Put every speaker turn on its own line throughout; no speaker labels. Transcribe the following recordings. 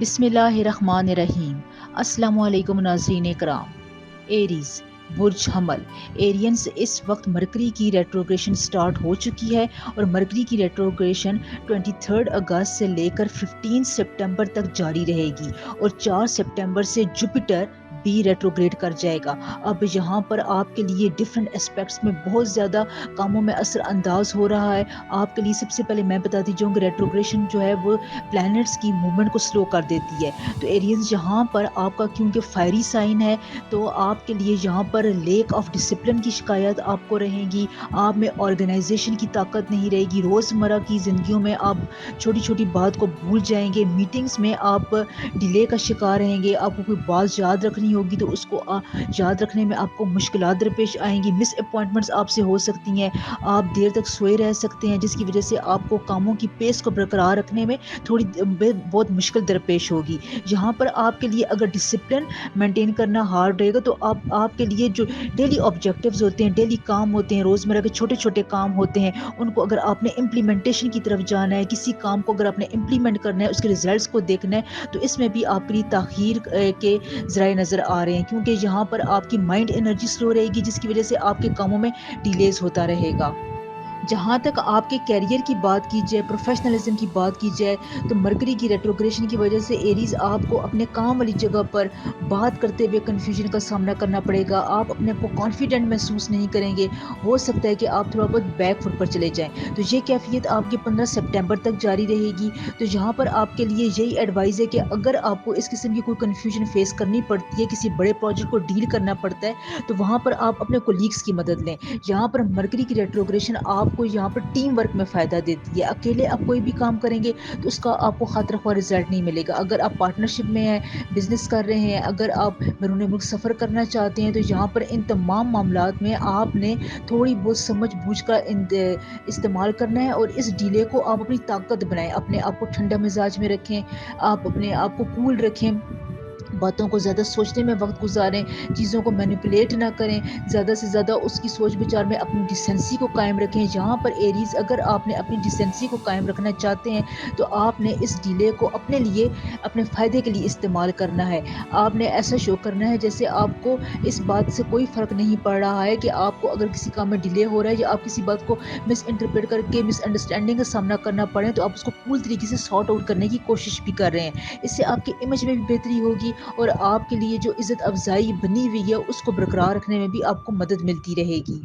بسم اللہ الرحمن الرحیم۔ السلام علیکم ناظرین کرام۔ ایریز برج حمل ایرینز، اس وقت مرکری کی ریٹروگریشن سٹارٹ ہو چکی ہے اور مرکری کی ریٹروگریشن 23 اگست سے لے کر 15 سپٹمبر تک جاری رہے گی اور 4 سپٹمبر سے جوپیٹر بھی ریٹروگریڈ کر جائے گا۔ اب یہاں پر آپ کے لیے ڈفرینٹ اسپیکٹس میں بہت زیادہ کاموں میں اثر انداز ہو رہا ہے۔ آپ کے لیے سب سے پہلے میں بتاتی جاؤں کہ ریٹروگریشن جو ہے وہ پلانٹس کی موومنٹ کو سلو کر دیتی ہے۔ تو ایرینز یہاں پر آپ کا کیونکہ فائری سائن ہے تو آپ کے لیے یہاں پر لیک آف ڈسپلن کی شکایت آپ کو رہیں گی، آپ میں آرگنائزیشن کی طاقت نہیں رہے گی، روزمرہ کی زندگیوں میں آپ چھوٹی چھوٹی بات کو بھول جائیں گے، میٹنگز میں آپ ڈیلے کا شکار رہیں گے، آپ کو کوئی بات یاد رکھنی ہوگی تو اس کو یاد رکھنے میں آپ کو مشکلات درپیش آئیں گی، مس اپوائنٹمنٹس آپ سے ہو سکتی ہیں، آپ دیر تک سوئے رہ سکتے ہیں جس کی وجہ سے آپ کو کاموں کی پیس کو برقرار رکھنے میں تھوڑی بہت مشکل درپیش ہوگی۔ یہاں پر آپ کے لیے اگر ڈسپلن مینٹین کرنا ہارڈ رہے گا تو آپ کے لیے جو ڈیلی آبجیکٹیوز ہوتے ہیں، ڈیلی کام ہوتے ہیں، روزمرہ کے چھوٹے چھوٹے کام ہوتے ہیں، ان کو اگر آپ نے امپلیمنٹیشن کی طرف جانا ہے، کسی کام کو اگر آپ نے امپلیمنٹ کرنا ہے، اس کے ریزلٹس کو دیکھنا ہے تو اس میں بھی آپ کے لیے تاخیر کے ذرائع نظر آ رہے ہیں، کیونکہ یہاں پر آپ کی مائنڈ انرجی سلو رہے گی جس کی وجہ سے آپ کے کاموں میں ڈیلیز ہوتا رہے گا۔ جہاں تک آپ کے کیریئر کی بات کی جائے، پروفیشنلزم کی بات کی جائے تو مرکری کی ریٹروگریشن کی وجہ سے ایریز آپ کو اپنے کام والی جگہ پر بات کرتے ہوئے کنفیوژن کا سامنا کرنا پڑے گا، آپ اپنے آپ کو کانفیڈنٹ محسوس نہیں کریں گے، ہو سکتا ہے کہ آپ تھوڑا بہت بیک فٹ پر چلے جائیں۔ تو یہ کیفیت آپ کے 15 سپٹمبر تک جاری رہے گی۔ تو یہاں پر آپ کے لیے یہی ایڈوائز ہے کہ اگر آپ کو اس قسم کی کوئی کنفیوژن فیس کرنی پڑتی ہے، کسی بڑے پروجیکٹ کو ڈیل کرنا پڑتا ہے تو وہاں پر آپ اپنے کولیگس کی مدد لیں۔ یہاں پر مرکری کی ریٹروگریشن آپ کو یہاں پر ٹیم ورک میں فائدہ دیتی ہے، اکیلے آپ کوئی بھی کام کریں گے تو اس کا آپ کو خاطر خواہ رزلٹ نہیں ملے گا۔ اگر آپ پارٹنرشپ میں ہیں، بزنس کر رہے ہیں، اگر آپ بیرون ملک سفر کرنا چاہتے ہیں تو یہاں پر ان تمام معاملات میں آپ نے تھوڑی بہت سمجھ بوجھ کا استعمال کرنا ہے اور اس ڈیلے کو آپ اپنی طاقت بنائیں، اپنے آپ کو ٹھنڈا مزاج میں رکھیں، آپ اپنے آپ کو کول رکھیں، باتوں کو زیادہ سوچنے میں وقت گزاریں، چیزوں کو مینیپولیٹ نہ کریں، زیادہ سے زیادہ اس کی سوچ بچار میں اپنی ڈیسنسی کو قائم رکھیں۔ یہاں پر ایریز اگر آپ نے اپنی ڈیسنسی کو قائم رکھنا چاہتے ہیں تو آپ نے اس ڈیلے کو اپنے لیے، اپنے فائدے کے لیے استعمال کرنا ہے۔ آپ نے ایسا شو کرنا ہے جیسے آپ کو اس بات سے کوئی فرق نہیں پڑ رہا ہے کہ آپ کو اگر کسی کام میں ڈیلے ہو رہا ہے یا آپ کسی بات کو مس انٹرپریٹ کر کے مس انڈرسٹینڈنگ کا سامنا کرنا پڑے تو آپ اس کو کول طریقے سے سارٹ آؤٹ کرنے کی کوشش بھی کر رہے ہیں۔ اس سے آپ کی امیج میں بھی بہتری ہوگی اور آپ کے لیے جو عزت افزائی بنی ہوئی ہے اس کو برقرار رکھنے میں بھی آپ کو مدد ملتی رہے گی۔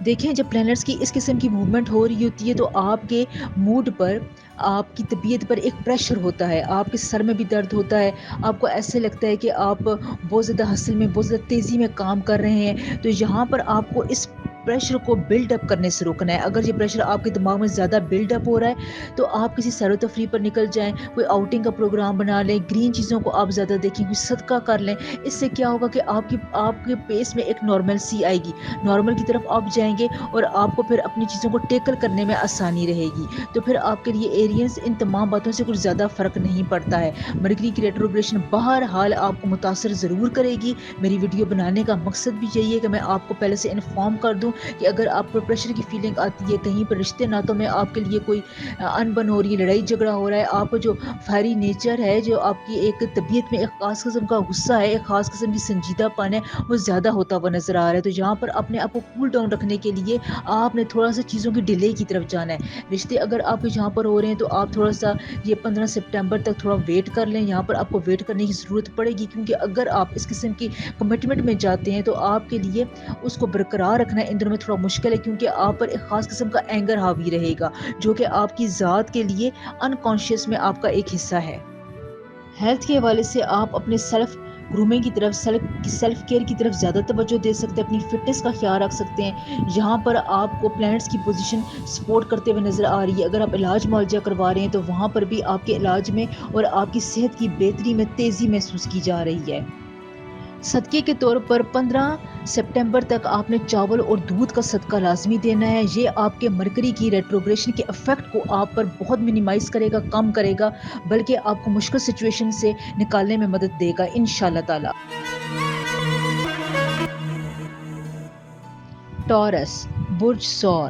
دیکھیں جب پلینٹس کی اس قسم کی موومنٹ ہو رہی ہوتی ہے تو آپ کے موڈ پر، آپ کی طبیعت پر ایک پریشر ہوتا ہے، آپ کے سر میں بھی درد ہوتا ہے، آپ کو ایسے لگتا ہے کہ آپ بہت زیادہ ہسل میں، بہت زیادہ تیزی میں کام کر رہے ہیں۔ تو یہاں پر آپ کو اس پریشر کو بلڈ اپ کرنے سے روکنا ہے۔ اگر یہ پریشر آپ کے دماغ میں زیادہ بلڈ اپ ہو رہا ہے تو آپ کسی سیر و تفریح پر نکل جائیں، کوئی آؤٹنگ کا پروگرام بنا لیں، گرین چیزوں کو آپ زیادہ دیکھیں، کوئی صدقہ کر لیں۔ اس سے کیا ہوگا کہ آپ کے پیس میں ایک نارمل سی آئے گی، نارمل کی طرف آپ جائیں گے اور آپ کو پھر اپنی چیزوں کو ٹیکل کرنے میں آسانی رہے گی۔ تو پھر آپ کے لیے ایرینز ان تمام باتوں سے کچھ زیادہ فرق نہیں پڑتا ہے۔ مرکری کی ریٹروگریشن بہرحال آپ کو متاثر ضرور کرے گی۔ میری ویڈیو بنانے کا مقصد بھی یہی ہے کہ میں آپ کو پہلے سے انفارم کر دوں کہ اگر آپ کو پریشر کی فیلنگ آتی ہے، کہیں پر رشتے ناتوں میں آپ کے لیے کوئی انبن ہو رہی ہے، لڑائی جھگڑا ہو رہا ہے، آپ کا جو فائری نیچر ہے، جو آپ کی ایک طبیعت میں ایک خاص قسم کا غصہ ہے، ایک خاص قسم کی سنجیدہ پن ہے، وہ زیادہ ہوتا ہوا نظر آ رہا ہے، تو یہاں پر اپنے آپ کو کول ڈاؤن رکھنے کے لیے آپ نے تھوڑا سا چیزوں کی ڈیلے کی طرف جانا ہے۔ رشتے اگر آپ کے یہاں پر ہو رہے ہیں تو آپ تھوڑا سا یہ 15 سپٹمبر تک تھوڑا ویٹ کر لیں، یہاں پر آپ کو ویٹ کرنے کی ضرورت پڑے گی، کیونکہ اگر آپ اس قسم کی کمٹمنٹ میں جاتے ہیں تو آپ کے لیے اس کو برقرار رکھنا ان دنوں میں تھوڑا مشکل ہے، کیونکہ آپ پر ایک خاص قسم کا اینگر حاوی رہے گا جو کہ آپ کی ذات کے لیے انکانشیس میں آپ کا ایک حصہ ہے۔ ہیلتھ کے حوالے سے آپ اپنے سیلف گرومنگ کی طرف، سیلف کیئر کی طرف زیادہ توجہ دے سکتے ہیں، اپنی فٹنس کا خیال رکھ سکتے ہیں۔ یہاں پر آپ کو پلانٹس کی پوزیشن سپورٹ کرتے ہوئے نظر آ رہی ہے۔ اگر آپ علاج معالجہ کروا رہے ہیں تو وہاں پر بھی آپ کے علاج میں اور آپ کی صحت کی بہتری میں تیزی محسوس کی جا رہی ہے۔ صدقے کے طور پر 15 سپٹمبر تک آپ نے چاول اور دودھ کا صدقہ لازمی دینا ہے۔ یہ آپ کے مرکری کی ریٹروگریشن کے افیکٹ کو آپ پر بہت منیمائز کرے گا، کم کرے گا، بلکہ آپ کو مشکل سچویشن سے نکالنے میں مدد دے گا انشاءاللہ تعالی۔ ٹورس برج ثور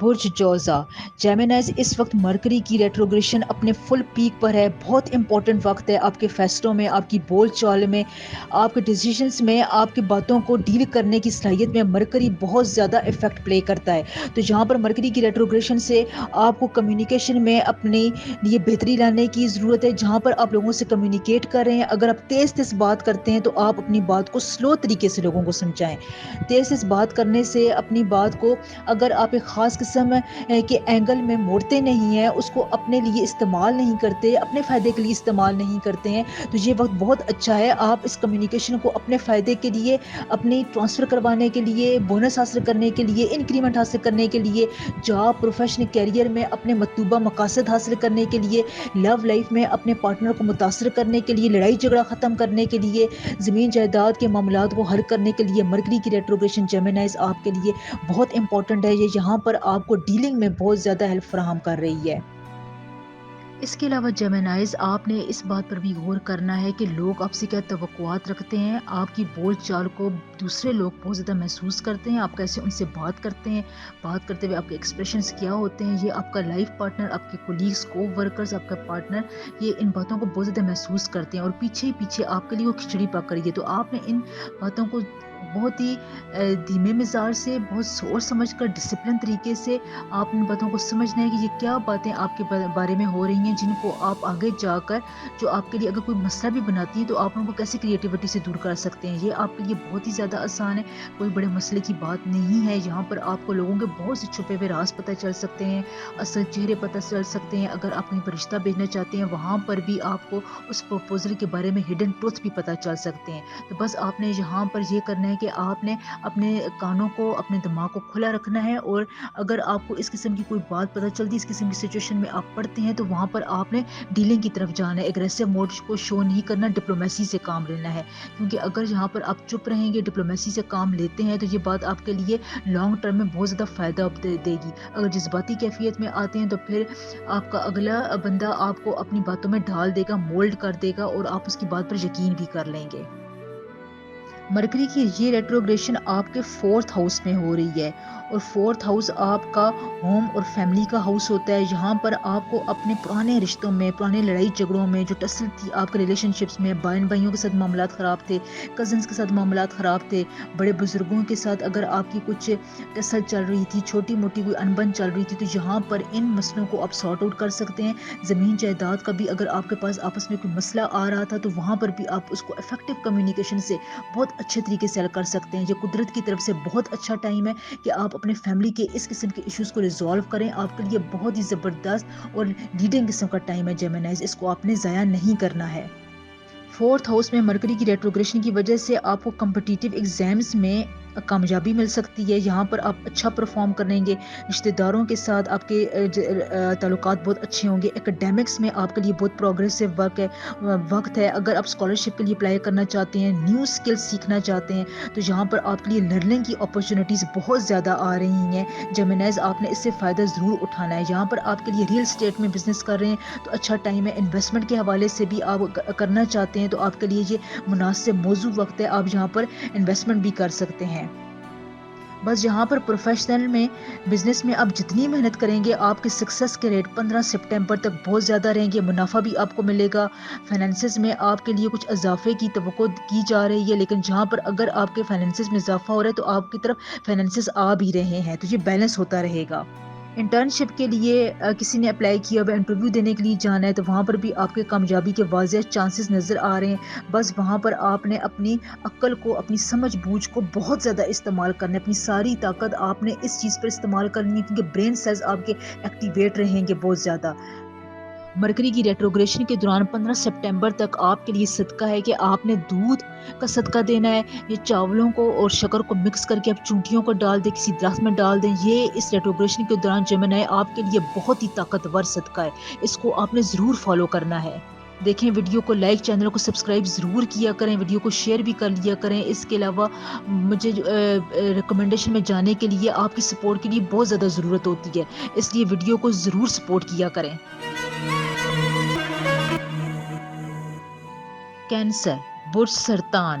برج جوزا جیمنائز اس وقت مرکری کی ریٹروگریشن اپنے فل پیک پر ہے. بہت امپورٹنٹ وقت ہے آپ کے فیصلوں میں، آپ کی بول چال میں، آپ کے ڈیسیجنس میں، آپ کی باتوں کو ڈیل کرنے کی صلاحیت میں مرکری بہت زیادہ افیکٹ پلے کرتا ہے. تو جہاں پر مرکری کی ریٹروگریشن سے آپ کو کمیونیکیشن میں اپنے لیے بہتری لانے کی ضرورت ہے. جہاں پر آپ لوگوں سے کمیونیکیٹ کر رہے ہیں، اگر آپ تیز تیز بات کرتے ہیں تو آپ اپنی بات کو سلو طریقے سے لوگوں کو سمجھائیں. تیز تیز بات کرنے سے اپنی بات کو اگر آپ ایک خاص قسم کے اینگل میں موڑتے نہیں ہیں، اس کو اپنے لیے استعمال نہیں کرتے، اپنے فائدے کے لیے استعمال نہیں کرتے ہیں، تو یہ وقت بہت اچھا ہے. آپ اس کمیونیکیشن کو اپنے فائدے کے لیے، اپنی ٹرانسفر کروانے کے لیے، بونس حاصل کرنے کے لیے، انکریمنٹ حاصل کرنے کے لیے، جاب، پروفیشنل کیریئر میں اپنے مطلوبہ مقاصد حاصل کرنے کے لیے، لو لائف میں اپنے پارٹنر کو متاثر کرنے کے لیے، لڑائی جھگڑا ختم کرنے کے لیے، زمین جائیداد کے معاملات کو حل کرنے کے لیے مرکری کی ریٹروگریشن جیمنائز آپ کے لیے بہت امپورٹنٹ ہے. یہ یہاں پر آپ کو ڈیلنگ میں بہت زیادہ ہیلپ فراہم کر رہی ہے. اس کے علاوہ جیمنائز آپ نے اس بات پر بھی غور کرنا ہے کہ لوگ آپ سے کیا توقعات رکھتے ہیں. آپ کی بول چال کو دوسرے لوگ بہت زیادہ محسوس کرتے ہیں. آپ کیسے ان سے بات کرتے ہیں، بات کرتے ہوئے آپ کے ایکسپریشنز کیا ہوتے ہیں، یہ آپ کا لائف پارٹنر، آپ کے کولیگز، کو ورکرز، آپ کا پارٹنر، یہ ان باتوں کو بہت زیادہ محسوس کرتے ہیں اور پیچھے پیچھے آپ کے لیے وہ کھچڑی پک رہی ہے. تو آپ نے ان باتوں کو بہت ہی دھیمے مزاج سے، بہت سوچ سمجھ کر، ڈسپلن طریقے سے آپ ان باتوں کو سمجھنا ہے کہ یہ کیا باتیں آپ کے بارے میں ہو رہی ہیں، جن کو آپ آگے جا کر جو آپ کے لیے اگر کوئی مسئلہ بھی بناتی ہیں تو آپ ان کو کیسے کریٹیوٹی سے دور کر سکتے ہیں. یہ آپ کے لیے بہت ہی زیادہ آسان ہے، کوئی بڑے مسئلے کی بات نہیں ہے. یہاں پر آپ کو لوگوں کے بہت سے چھپے ہوئے راز پتہ چل سکتے ہیں، اصل چہرے پتہ چل سکتے ہیں. اگر آپ کہیں پر رشتہ بھیجنا چاہتے ہیں، وہاں پر بھی آپ کو اس پروپوزل کے بارے میں ہڈن ٹروتھ بھی پتہ چل سکتے ہیں. تو بس آپ نے یہاں پر یہ کرنا ہے کہ آپ نے اپنے کانوں کو، اپنے دماغ کو کھلا رکھنا ہے، اور اگر آپ کو اس قسم کی کوئی بات پتہ چلتی ہے، اس قسم کی سچویشن میں آپ پڑھتے ہیں، تو وہاں پر آپ نے ڈیلنگ کی طرف جانا ہے. ایگریسو موڈ کو شو نہیں کرنا، ڈپلومیسی سے کام لینا ہے. کیونکہ اگر یہاں پر آپ چپ رہیں گے، ڈپلومیسی سے کام لیتے ہیں، تو یہ بات آپ کے لیے لانگ ٹرم میں بہت زیادہ فائدہ دے گی. اگر جذباتی کیفیت میں آتے ہیں تو پھر آپ کا اگلا بندہ آپ کو اپنی باتوں میں ڈھال دے گا، مولڈ کر دے گا، اور آپ اس کی بات پر یقین بھی کر لیں گے. مرکری کی یہ ریٹروگریشن آپ کے 4th ہاؤس میں ہو رہی ہے، اور 4th ہاؤس آپ کا ہوم اور فیملی کا ہاؤس ہوتا ہے. یہاں پر آپ کو اپنے پرانے رشتوں میں، پرانے لڑائی جھگڑوں میں جو ٹسل تھی آپ کے ریلیشن شپس میں، بہن بھائیوں کے ساتھ معاملات خراب تھے، کزنس کے ساتھ معاملات خراب تھے، بڑے بزرگوں کے ساتھ اگر آپ کی کچھ ٹسل چل رہی تھی، چھوٹی موٹی کوئی انبن چل رہی تھی، تو یہاں پر ان مسئلوں کو آپ سارٹ آؤٹ کر سکتے ہیں. زمین جائیداد کا بھی اگر آپ کے پاس آپس میں کوئی مسئلہ آ رہا تھا، تو وہاں پر بھی آپ اس کو افیکٹو کمیونیکیشن سے بہت اچھے طریقے سے حل کر سکتے ہیں. یہ قدرت کی طرف سے بہت اچھا ٹائم ہے کہ آپ اپنے فیملی کے اس قسم کے ایشوز کو ریزالو کریں. آپ کے لیے بہت ہی زبردست اور لیڈنگ قسم کا ٹائم ہے جیمنائز، اس کو آپ نے ضائع نہیں کرنا ہے. 4th ہاؤس میں مرکری کی ریٹروگریشن کی وجہ سے آپ کو کمپٹیٹیو ایگزامز میں کامیابی مل سکتی ہے. یہاں پر آپ اچھا پرفارم کریں گے، رشتہ داروں کے ساتھ آپ کے تعلقات بہت اچھے ہوں گے. ایکیڈیمکس میں آپ کے لیے بہت پروگریسو وقت ہے. اگر آپ اسکالرشپ کے لیے اپلائی کرنا چاہتے ہیں، نیو اسکل سیکھنا چاہتے ہیں، تو یہاں پر آپ کے لیے لرننگ کی اپرچونیٹیز بہت زیادہ آ رہی ہیں. جیمنائز آپ نے اس سے فائدہ ضرور اٹھانا ہے. یہاں پر آپ کے لیے ریئل اسٹیٹ میں بزنس کر رہے ہیں تو اچھا ٹائم ہے. انویسٹمنٹ کے حوالے سے بھی آپ کرنا چاہتے ہیں تو آپ کے لیے یہ مناسب موضوع وقت ہے. آپ یہاں پر انویسٹمنٹ بھی کر سکتے ہیں. بس یہاں پر پروفیشنل میں، بزنس میں آپ جتنی محنت کریں گے، آپ کے سکسیس کے ریٹ 15 سپٹمبر تک بہت زیادہ رہیں گے. منافع بھی آپ کو ملے گا. فائنینسز میں آپ کے لیے کچھ اضافے کی توقع کی جا رہی ہے، لیکن جہاں پر اگر آپ کے فائنینسز میں اضافہ ہو رہا ہے تو آپ کی طرف فائنینسز آ بھی رہے ہیں، تو یہ بیلنس ہوتا رہے گا. انٹرنشپ کے لیے کسی نے اپلائی کیا ہوا انٹرویو دینے کے لیے جانا ہے، تو وہاں پر بھی آپ کے کامیابی کے واضح چانسز نظر آ رہے ہیں. بس وہاں پر آپ نے اپنی عقل کو، اپنی سمجھ بوجھ کو بہت زیادہ استعمال کرنا ہے. اپنی ساری طاقت آپ نے اس چیز پر استعمال کرنی ہے، کیونکہ برین سیلز آپ کے ایکٹیویٹ رہیں گے بہت زیادہ. مرکری کی ریٹروگریشن کے دوران 15 سپٹمبر تک آپ کے لیے صدقہ ہے کہ آپ نے دودھ کا صدقہ دینا ہے. یہ چاولوں کو اور شکر کو مکس کر کے آپ چونٹیوں کو ڈال دیں، کسی درخت میں ڈال دیں. یہ اس ریٹروگریشن کے دوران جیمنائی آپ کے لیے بہت ہی طاقتور صدقہ ہے. اس کو آپ نے ضرور فالو کرنا ہے. دیکھیں ویڈیو کو لائک، چینل کو سبسکرائب ضرور کیا کریں، ویڈیو کو شیئر بھی کر لیا کریں. اس کے علاوہ مجھے ریکمنڈیشن میں جانے کے لیے آپ کی سپورٹ کے لیے بہت زیادہ ضرورت ہوتی ہے، اس لیے ویڈیو کو ضرور سپورٹ کیا کریں. کینسر، برج سرطان،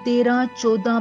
13, 14,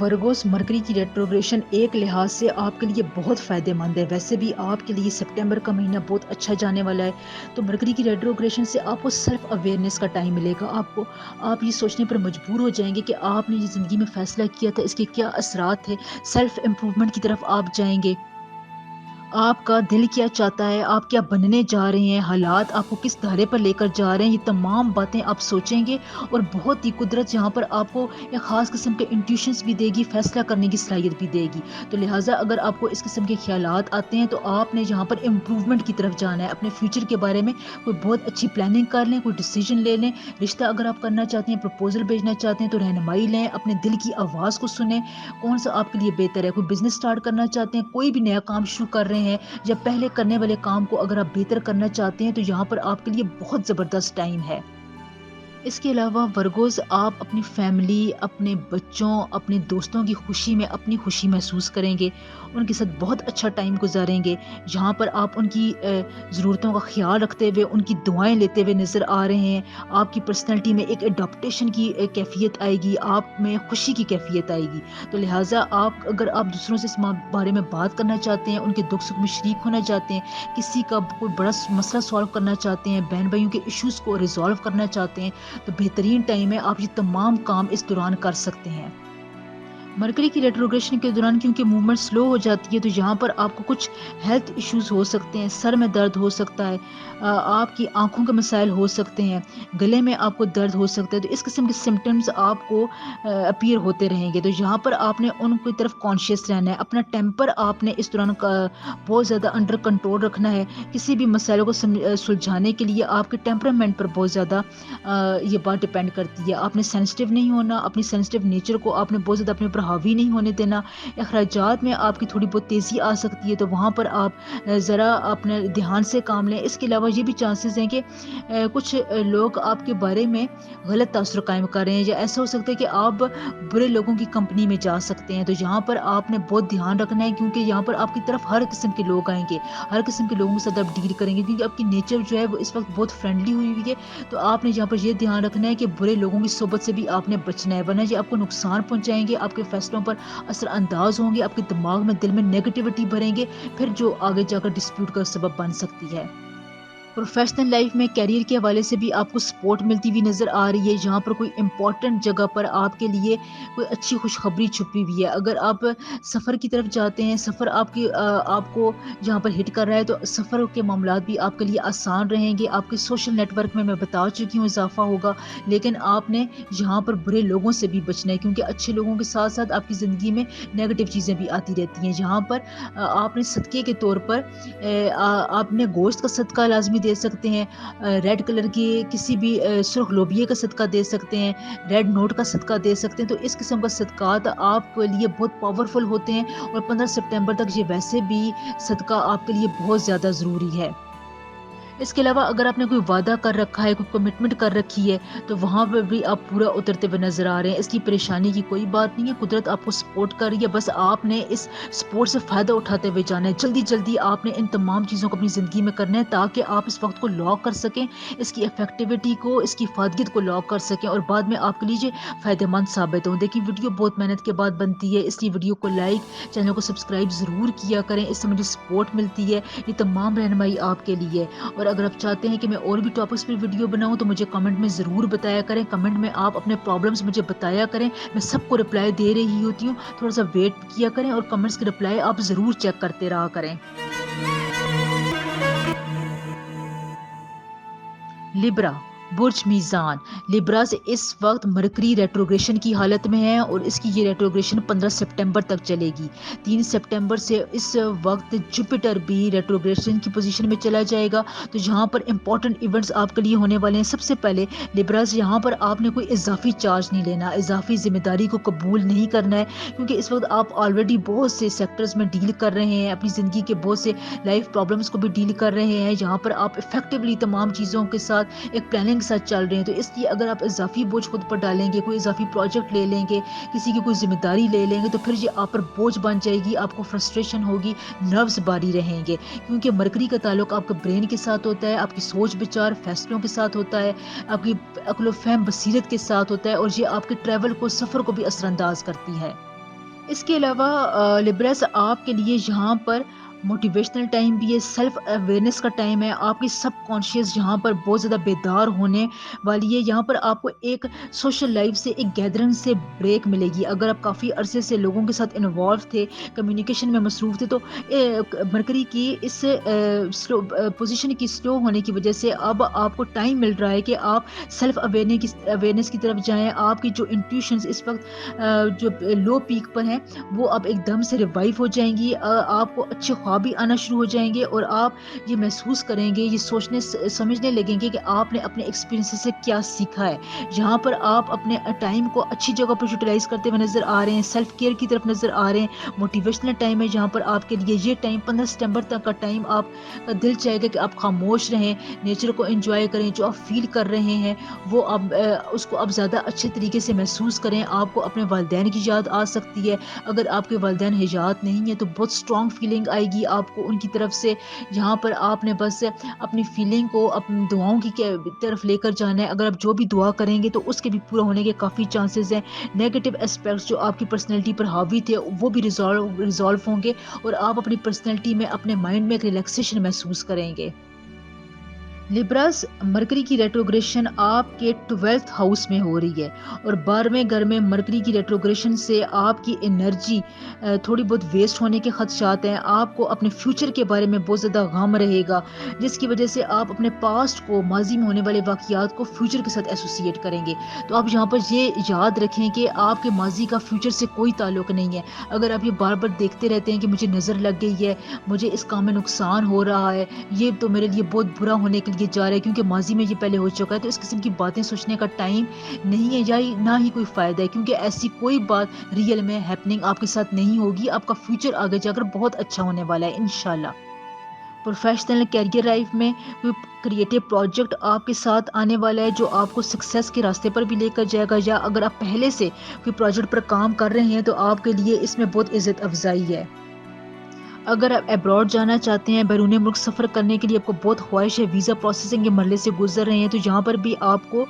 ورگوس مرکری کی ریٹروگریشن ایک لحاظ سے آپ کے لیے بہت فائدہ مند ہے. ویسے بھی آپ کے لیے سپٹمبر کا مہینہ بہت اچھا جانے والا ہے. تو مرکری کی ریٹروگریشن سے آپ کو سیلف اویئرنیس کا ٹائم ملے گا. آپ یہ سوچنے پر مجبور ہو جائیں گے کہ آپ نے یہ زندگی میں فیصلہ کیا تھا اس کے کیا اثرات تھے. سیلف امپروومنٹ کی طرف آپ جائیں گے. آپ کا دل کیا چاہتا ہے، آپ کیا بننے جا رہے ہیں، حالات آپ کو کس دھارے پر لے کر جا رہے ہیں، یہ تمام باتیں آپ سوچیں گے. اور بہت ہی قدرت یہاں پر آپ کو ایک خاص قسم کے انٹیوشنس بھی دے گی، فیصلہ کرنے کی صلاحیت بھی دے گی. تو لہٰذا اگر آپ کو اس قسم کے خیالات آتے ہیں تو آپ نے یہاں پر امپروومنٹ کی طرف جانا ہے. اپنے فیوچر کے بارے میں کوئی بہت اچھی پلاننگ کر لیں، کوئی ڈیسیجن لے لیں. رشتہ اگر آپ کرنا چاہتے ہیں، پرپوزل بھیجنا چاہتے ہیں تو رہنمائی لیں، اپنے دل کی آواز کو سنیں. کون سا آپ کے لیے بہتر ہے. کوئی بزنس سٹارٹ کرنا چاہتے ہیں، کوئی بھی نیا کام شروع کر رہے ہیں یا پہلے کرنے والے کام کو اگر آپ بہتر کرنا چاہتے ہیں تو یہاں پر آپ کے لیے بہت زبردست ٹائم ہے. اس کے علاوہ ورگوز آپ اپنی فیملی، اپنے بچوں، اپنے دوستوں کی خوشی میں اپنی خوشی محسوس کریں گے. ان کے ساتھ بہت اچھا ٹائم گزاریں گے. جہاں پر آپ ان کی ضرورتوں کا خیال رکھتے ہوئے ان کی دعائیں لیتے ہوئے نظر آ رہے ہیں. آپ کی پرسنالٹی میں ایک اڈاپٹیشن کی کیفیت آئے گی، آپ میں خوشی کی کیفیت آئے گی. تو لہٰذا اگر آپ دوسروں سے اس بارے میں بات کرنا چاہتے ہیں، ان کے دکھ سکھ میں شریک ہونا چاہتے ہیں، کسی کا کوئی بڑا مسئلہ سالو کرنا چاہتے ہیں، بہن بھائیوں کے ایشوز کو ریزالو کرنا چاہتے ہیں تو بہترین ٹائم ہے. آپ یہ تمام کام اس دوران کر سکتے ہیں. مرکری کی ریٹروگریشن کے دوران کیونکہ موومنٹ سلو ہو جاتی ہے تو یہاں پر آپ کو کچھ ہیلتھ ایشوز ہو سکتے ہیں. سر میں درد ہو سکتا ہے، آپ کی آنکھوں کے مسائل ہو سکتے ہیں، گلے میں آپ کو درد ہو سکتا ہے. تو اس قسم کے سمٹمز آپ کو اپیئر ہوتے رہیں گے. تو یہاں پر آپ نے ان کی طرف کانشیس رہنا ہے. اپنا ٹیمپر آپ نے اس دوران بہت زیادہ انڈر کنٹرول رکھنا ہے. کسی بھی مسئلے کو سلجھانے کے لیے آپ کے ٹیمپرامنٹ پر بہت زیادہ یہ بات ڈپینڈ کرتی ہے. آپ نے سینسٹیو نہیں ہونا. اپنی سینسٹیو نیچر کو آپ نے بہت زیادہ اپنے اوپر حاوی نہیں ہونے دینا. اخراجات میں آپ کی تھوڑی بہت تیزی آ سکتی ہے تو وہاں پر آپ ذرا اپنے دھیان سے کام لیں. اس کے علاوہ یہ بھی چانسز ہیں کہ کچھ لوگ آپ کے بارے میں غلط تاثر قائم کر رہے ہیں یا ایسا ہو سکتا ہے کہ آپ برے لوگوں کی کمپنی میں جا سکتے ہیں. تو یہاں پر آپ نے بہت دھیان رکھنا ہے کیونکہ یہاں پر آپ کی طرف ہر قسم کے لوگ آئیں گے، ہر قسم کے لوگوں کے ساتھ آپ ڈیل کریں گے کیونکہ آپ کی نیچر جو ہے وہ اس وقت بہت فرینڈلی ہوئی ہوئی ہے. تو آپ نے یہاں پر یہ دھیان رکھنا ہے کہ برے لوگوں کی صحبت سے بھی آپ نے بچنا ہے ورنہ یہ آپ کو نقصان پہنچائیں گے، آپ کے فیصلوں پر اثر انداز ہوں گے، آپ کے دماغ میں دل میں نیگیٹیوٹی بھریں گے، پھر جو آگے جا کر ڈسپیوٹ کا سبب بن سکتی ہے. پروفیشنل لائف میں کیریئر کے حوالے سے بھی آپ کو سپورٹ ملتی ہوئی نظر آ رہی ہے. جہاں پر کوئی امپورٹنٹ جگہ پر آپ کے لیے کوئی اچھی خوشخبری چھپی ہوئی ہے. اگر آپ سفر کی طرف جاتے ہیں، سفر آپ کو جہاں پر ہٹ کر رہا ہے تو سفر کے معاملات بھی آپ کے لیے آسان رہیں گے. آپ کے سوشل نیٹ ورک میں بتا چکی ہوں اضافہ ہوگا. لیکن آپ نے یہاں پر برے لوگوں سے بھی بچنا ہے کیونکہ اچھے لوگوں کے ساتھ ساتھ آپ کی زندگی میں نیگیٹو چیزیں بھی آتی رہتی ہیں. جہاں پر آپ نے صدقے کے طور پر آپ نے گوشت کا صدقہ لازمی دے سکتے ہیں، ریڈ کلر کی کسی بھی سرخ لوبیے کا صدقہ دے سکتے ہیں، ریڈ نوٹ کا صدقہ دے سکتے ہیں. تو اس قسم کا صدقات آپ کے لیے بہت پاورفل ہوتے ہیں اور 15 سپٹمبر تک یہ ویسے بھی صدقہ آپ کے لیے بہت زیادہ ضروری ہے. اس کے علاوہ اگر آپ نے کوئی وعدہ کر رکھا ہے، کوئی کمٹمنٹ کر رکھی ہے تو وہاں پر بھی آپ پورا اترتے ہوئے نظر آ رہے ہیں. اس کی پریشانی کی کوئی بات نہیں ہے، قدرت آپ کو سپورٹ کر رہی ہے. بس آپ نے اس سپورٹ سے فائدہ اٹھاتے ہوئے جانا ہے. جلدی جلدی آپ نے ان تمام چیزوں کو اپنی زندگی میں کرنا ہے تاکہ آپ اس وقت کو لاک کر سکیں، اس کی افیکٹیوٹی کو، اس کی افادیت کو لاک کر سکیں اور بعد میں آپ کے لیے فائدہ مند ثابت ہوں. دیکھیں ویڈیو بہت محنت کے بعد بنتی ہے، اس لیے ویڈیو کو لائک، چینل کو سبسکرائب ضرور کیا کریں. اس سے مجھے سپورٹ ملتی ہے. یہ تمام رہنمائی آپ کے لیے. اور اگر آپ چاہتے ہیں کہ میں اور بھی ٹاپکس پر ویڈیو بناؤں تو مجھے کمنٹ میں ضرور بتایا کریں. کمنٹ میں آپ اپنے پرابلمس مجھے بتایا کریں، میں سب کو رپلائی دے رہی ہوتی ہوں. تھوڑا سا ویٹ کیا کریں اور کمنٹس کی رپلائی آپ ضرور چیک کرتے رہا کریں. لبرا برج میزان. لیبرا سے اس وقت مرکری ریٹروگریشن کی حالت میں ہے اور اس کی یہ ریٹروگریشن 15 سپٹمبر تک چلے گی. 3 سپٹمبر سے اس وقت جوپیٹر بھی ریٹروگریشن کی پوزیشن میں چلا جائے گا. تو یہاں پر امپورٹنٹ ایونٹس آپ کے لیے ہونے والے ہیں. سب سے پہلے لیبرا سے یہاں پر آپ نے کوئی اضافی چارج نہیں لینا، اضافی ذمہ داری کو قبول نہیں کرنا ہے کیونکہ اس وقت آپ آلریڈی بہت سے سیکٹرز میں ڈیل کر رہے ہیں، اپنی زندگی کے بہت سے لائف پرابلمس کو بھی ڈیل کر رہے ہیں. یہاں پر آپ افیکٹولی تمام چیزوں کے ساتھ ایک پلاننگ کے ساتھ چل رہے ہیں. تو اس لیے اگر آپ اضافی بوجھ خود پر ڈالیں گے، کوئی اضافی پروجیکٹ لے لیں گے، کسی کی کوئی ذمہ داری لے لیں گے تو پھر یہ آپ پر بوجھ بن جائے گی، آپ کو فرسٹریشن ہوگی، نروس باری رہیں گے کیونکہ مرکری کا تعلق آپ کے برین کے ساتھ ہوتا ہے، آپ کی سوچ بچار فیصلوں کے ساتھ ہوتا ہے، آپ کی عقل و فہم بصیرت کے ساتھ ہوتا ہے اور یہ آپ کے ٹریول کو، سفر کو بھی اثر انداز کرتی ہے. اس کے علاوہ لبرس آپ کے لیے یہاں پر موٹیویشنل ٹائم بھی ہے، سیلف اویئرنیس کا ٹائم ہے، آپ کی سب کانشیس یہاں پر بہت زیادہ بیدار ہونے والی ہے۔ یہاں پر آپ کو ایک سوشل لائف سے، ایک گیدرنگ سے بریک ملے گی۔ اگر آپ کافی عرصے سے لوگوں کے ساتھ انوالو تھے، کمیونیکیشن میں مصروف تھے، تو مرکری کی اس پوزیشن کی سلو ہونے کی وجہ سے اب آپ کو ٹائم مل رہا ہے کہ آپ سیلف اویئرنیس کی طرف جائیں۔ آپ کی جو انٹیوشنز اس وقت جو لو پیک پر ہیں، وہ اب ایک دم سے ریوائیو ہو جائیں گی۔ آپ کو اچھے خواب بھی آنا شروع ہو جائیں گے، اور آپ یہ محسوس کریں گے، یہ سوچنے سمجھنے لگیں گے کہ آپ نے اپنے ایکسپیرینس سے کیا سیکھا ہے۔ یہاں پر آپ اپنے ٹائم کو اچھی جگہ پر یوٹیلائز کرتے ہوئے نظر آ رہے ہیں، سیلف کیئر کی طرف نظر آ رہے ہیں، موٹیویشنل ٹائم ہے جہاں پر آپ کے لیے یہ ٹائم 15 ستمبر تک کا ٹائم آپ کا دل چاہے گا کہ آپ خاموش رہیں، نیچر کو انجوائے کریں، جو آپ فیل کر رہے ہیں وہ اب اس کو اب زیادہ اچھے طریقے سے محسوس کریں۔ آپ کو اپنے والدین کی یاد آ سکتی ہے، اگر آپ کے والدین حیات نہیں ہیں تو بہت اسٹرانگ فیلنگ آئے گی آپ کو ان کی طرف سے۔ یہاں پر آپ نے بس اپنی فیلنگ کو اپنی دعاؤں کی طرف لے کر جانا ہے۔ اگر آپ جو بھی دعا کریں گے تو اس کے بھی پورا ہونے کے کافی چانسز ہیں۔ نیگیٹو اسپیکٹس جو آپ کی پرسنالٹی پر حاوی تھے وہ بھی ریزالو ہوں گے، اور آپ اپنی پرسنالٹی میں، اپنے مائنڈ میں ایک ریلیکسیشن محسوس کریں گے۔ لبرس، مرکری کی ریٹروگریشن آپ کے 12th ہاؤس میں ہو رہی ہے، اور 12ویں گھر میں مرکری کی ریٹروگریشن سے آپ کی انرجی تھوڑی بہت ویسٹ ہونے کے خدشات ہیں۔ آپ کو اپنے فیوچر کے بارے میں بہت زیادہ غم رہے گا، جس کی وجہ سے آپ اپنے پاسٹ کو، ماضی میں ہونے والے واقعات کو فیوچر کے ساتھ ایسوسیٹ کریں گے۔ تو آپ یہاں پر یہ یاد رکھیں کہ آپ کے ماضی کا فیوچر سے کوئی تعلق نہیں ہے۔ اگر آپ یہ بار بار دیکھتے رہتے ہیں کہ مجھے نظر لگ گئی ہے، مجھے اس کام میں نقصان ہو رہا ہے، یہ تو میرے لیے بہت برا ہونے کے لیے جا رہا ہے کیونکہ ماضی میں یہ پہلے ہو چکا ہے، تو اس قسم کی باتیں سوچنے کا ٹائم نہیں ہے، یا نہ ہی کوئی فائدہ ہے، کیونکہ ایسی کوئی بات ریئل میں ہیپننگ آپ کے ساتھ نہیں ہوگی۔ آپ کا فیوچر آگے جا کر بہت اچھا ہونے والا ہے انشاءاللہ۔ پروفیشنل کیریئر لائف میں کوئی کریٹو پروجیکٹ آپ کے ساتھ آنے والا ہے جو آپ کو سکسیس کے راستے پر بھی لے کر جائے گا، یا اگر آپ پہلے سے کوئی پروجیکٹ پر کام کر رہے ہیں تو آپ کے لیے اس میں بہت عزت افزائی ہے۔ اگر آپ ابراڈ جانا چاہتے ہیں، بیرون ملک سفر کرنے کے لیے آپ کو بہت خواہش ہے، ویزا پروسیسنگ کے مرحلے سے گزر رہے ہیں، تو یہاں پر بھی آپ کو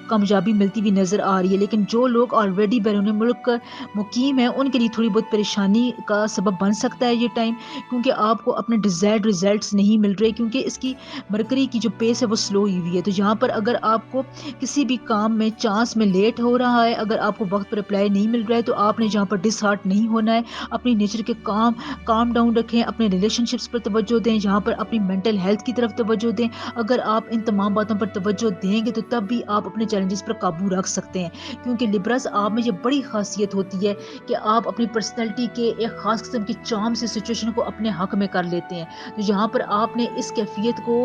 کامیابی ملتی ہوئی نظر آ رہی ہے۔ لیکن جو لوگ آلریڈی بیرون ملک مقیم ہیں ان کے لیے تھوڑی بہت پریشانی کا سبب بن سکتا ہے یہ ٹائم، کیونکہ آپ کو اپنے ڈیزائرڈ ریزلٹس نہیں مل رہے، کیونکہ اس کی مرکری کی جو پیس ہے وہ سلو ہوئی ہوئی ہے۔ تو یہاں پر اگر آپ کو کسی بھی کام میں چانس میں لیٹ ہو رہا ہے، اگر آپ کو وقت پر اپلائی نہیں مل رہا ہے، تو آپ نے یہاں پر ڈس ہارٹ نہیں ہونا ہے۔ اپنی نیچر کے کام ڈاؤن رکھیں، اپنے ریلیشن شپس پر توجہ دیں، یہاں پر اپنی مینٹل ہیلتھ کی طرف توجہ دیں۔ اگر آپ ان تمام باتوں پر توجہ دیں گے تو تب بھی آپ اپنے چیلنجز پر قابو رکھ سکتے ہیں، کیونکہ لبرس آپ میں یہ بڑی خاصیت ہوتی ہے کہ آپ اپنی پرسنالٹی کے ایک خاص قسم کی چارم سے سچویشن کو اپنے حق میں کر لیتے ہیں۔ تو یہاں پر آپ نے اس کیفیت کو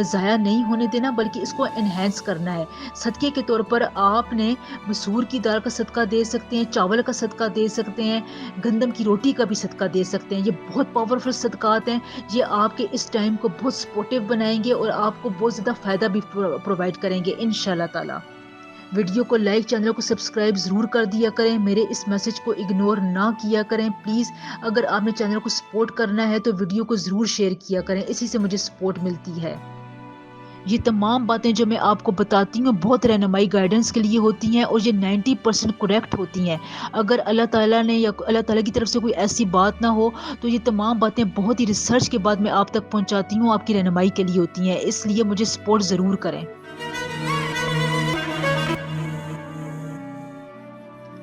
ضائع نہیں ہونے دینا بلکہ اس کو انہینس کرنا ہے۔ صدقے کے طور پر آپ نے مسور کی دال کا صدقہ دے سکتے ہیں، چاول کا صدقہ دے سکتے ہیں، گندم کی روٹی کا بھی صدقہ دے سکتے ہیں۔ یہ بہت پاورفل صدقات ہیں، یہ آپ کے اس ٹائم کو بہت سپورٹیو بنائیں گے اور آپ کو بہت زیادہ فائدہ بھی پرووائڈ کریں گے انشاءاللہ تعالی۔ ویڈیو کو لائک، چینل کو سبسکرائب ضرور کر دیا کریں، میرے اس میسج کو اگنور نہ کیا کریں پلیز۔ اگر آپ نے چینل کو سپورٹ کرنا ہے تو ویڈیو کو ضرور شیئر کیا کریں، اسی سے مجھے سپورٹ ملتی ہے۔ یہ تمام باتیں جو میں آپ کو بتاتی ہوں بہت رہنمائی گائیڈنس کے لیے ہوتی ہیں، اور یہ 90% کریکٹ ہوتی ہیں۔ اگر اللہ تعالیٰ نے یا اللہ تعالیٰ کی طرف سے کوئی ایسی بات نہ ہو تو یہ تمام باتیں بہت ہی ریسرچ کے بعد میں آپ تک پہنچاتی ہوں، آپ کی رہنمائی کے لیے ہوتی ہیں، اس لیے مجھے سپورٹ ضرور کریں۔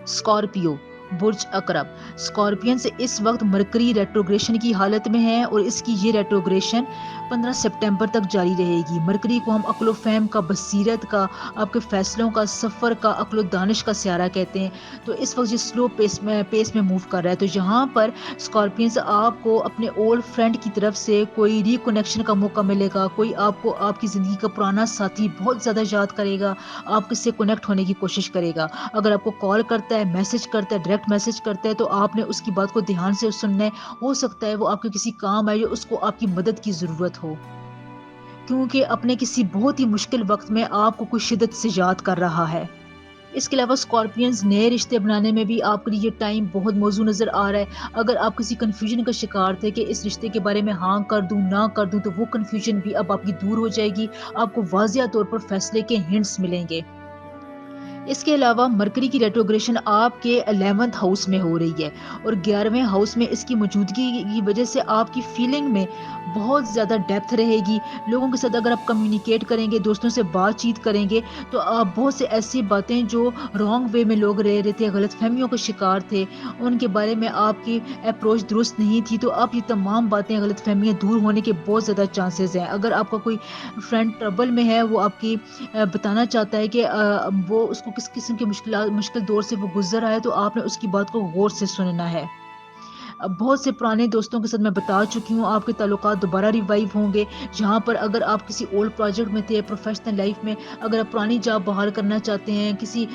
اسکارپیو، برج عقرب، اسکارپینز اس وقت مرکری ریٹروگریشن کی حالت میں ہے، اور اس کی یہ ریٹروگریشن 15 ستمبر تک جاری رہے گی۔ مرکری کو ہم عقل و فہم کا، بصیرت کا، آپ کے فیصلوں کا، سفر کا، عقل و دانش کا سیارہ کہتے ہیں۔ تو اس وقت یہ سلو پیس میں موو کر رہا ہے، تو یہاں پر اسکارپینز آپ کو اپنے اولڈ فرینڈ کی طرف سے کوئی ری کنیکشن کا موقع ملے گا، کوئی آپ کو آپ کی زندگی کا پرانا ساتھی بہت زیادہ یاد کرے گا، آپ کس سے کنیکٹ ہونے کی کوشش کرے گا۔ اگر آپ کو کال کرتا ہے، میسج کرتا ہے، ڈائریکٹ میسج کرتا ہے، تو آپ نے اس کی بات کو دھیان سے سننا ہے، ہو سکتا ہے وہ آپ کے کسی کام آئے، اس کو آپ کی مدد کی ضرورت ہو، کیونکہ اپنے کسی بہت ہی مشکل وقت میں آپ کو کوئی شدت سے یاد کر رہا ہے۔ اس کے علاوہ اسکارپینز نئے رشتے بنانے میں بھی آپ کے لیے یہ ٹائم بہت موزوں نظر آ رہا ہے۔ اگر آپ کسی کنفیوژن کا شکار تھے کہ اس رشتے کے بارے میں ہاں کر دوں نہ کر دوں، تو وہ کنفیوژن بھی اب آپ کی دور ہو جائے گی، آپ کو واضح طور پر فیصلے کے ہنٹس ملیں گے۔ اس کے علاوہ مرکری کی ریٹروگریشن آپ کے 11th ہاؤس میں ہو رہی ہے اور 11ویں ہاؤس میں اس کی موجودگی کی وجہ سے آپ کی فیلنگ میں بہت زیادہ ڈیپتھ رہے گی. لوگوں کے ساتھ اگر آپ کمیونیکیٹ کریں گے, دوستوں سے بات چیت کریں گے, تو آپ بہت سے ایسی باتیں جو رانگ وے میں لوگ رہ رہے تھے, غلط فہمیوں کا شکار تھے, ان کے بارے میں آپ کی اپروچ درست نہیں تھی, تو آپ یہ تمام باتیں, غلط فہمیاں دور ہونے کے بہت زیادہ چانسز ہیں. اگر آپ کا کوئی فرینڈ ٹربل میں ہے, وہ آپ کی بتانا چاہتا ہے کہ وہ اس کو کس قسم کے مشکل دور سے وہ گزر رہا ہے, تو آپ نے اس کی بات کو غور سے سننا ہے. بہت سے پرانے دوستوں کے ساتھ میں بتا چکی ہوں, آپ کے تعلقات دوبارہ ریوائیو ہوں گے. جہاں پر اگر آپ کسی اولڈ پروجیکٹ میں تھے پروفیشنل لائف میں, اگر آپ پرانی جاب بحال کرنا چاہتے ہیں, کسی